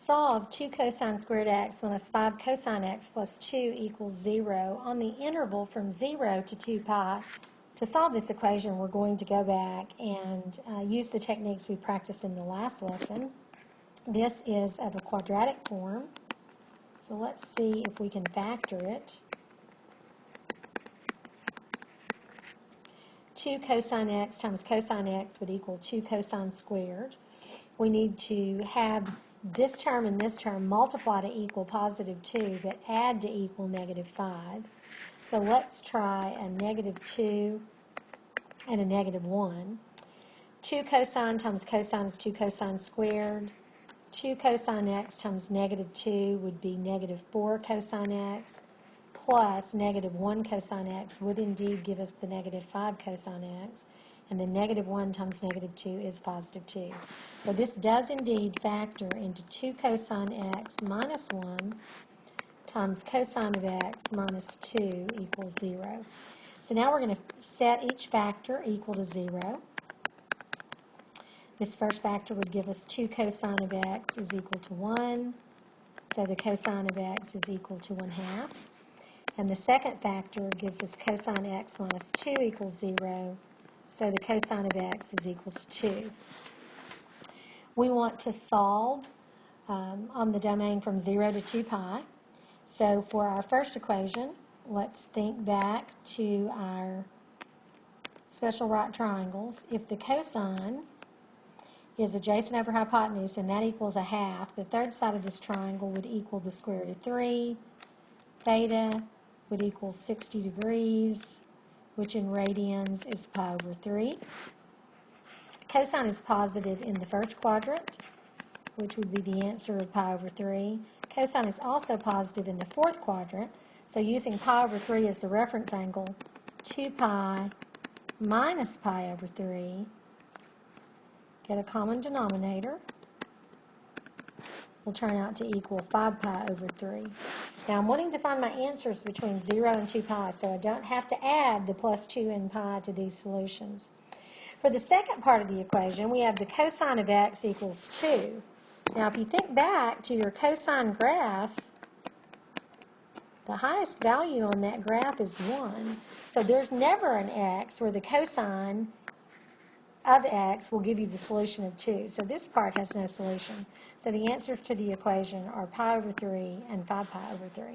Solve 2 cosine squared x minus 5 cosine x plus 2 equals 0 on the interval from 0 to 2 pi. To solve this equation, we're going to go back and use the techniques we practiced in the last lesson. This is of a quadratic form, so let's see if we can factor it. 2 cosine x times cosine x would equal 2 cosine squared. We need to have this term and this term multiply to equal positive 2, but add to equal negative 5. So let's try a negative 2 and a negative 1. 2 cosine times cosine is 2 cosine squared. 2 cosine x times negative 2 would be negative 4 cosine x, plus negative 1 cosine x would indeed give us the negative 5 cosine x. And then negative 1 times negative 2 is positive 2. So this does indeed factor into 2 cosine x minus 1 times cosine of x minus 2 equals 0. So now we're going to set each factor equal to 0. This first factor would give us 2 cosine of x is equal to 1. So the cosine of x is equal to 1/2. And the second factor gives us cosine x minus 2 equals 0. So the cosine of x is equal to 2. We want to solve on the domain from 0 to 2 pi. So for our first equation, let's think back to our special right triangles. If the cosine is adjacent over hypotenuse and that equals 1/2, the third side of this triangle would equal the square root of 3. Theta would equal 60 degrees, which in radians is pi over 3. Cosine is positive in the first quadrant, which would be the answer of pi over 3. Cosine is also positive in the fourth quadrant, so using pi over 3 as the reference angle, 2 pi minus pi over 3, get a common denominator, will turn out to equal 5 pi over 3. Now I'm wanting to find my answers between 0 and 2 pi, so I don't have to add the plus 2 in pi to these solutions. For the second part of the equation, we have the cosine of x equals 2. Now if you think back to your cosine graph, the highest value on that graph is 1. So there's never an x where the cosine of x will give you the solution of 2. So this part has no solution. So the answers to the equation are pi over 3 and 5 pi over 3.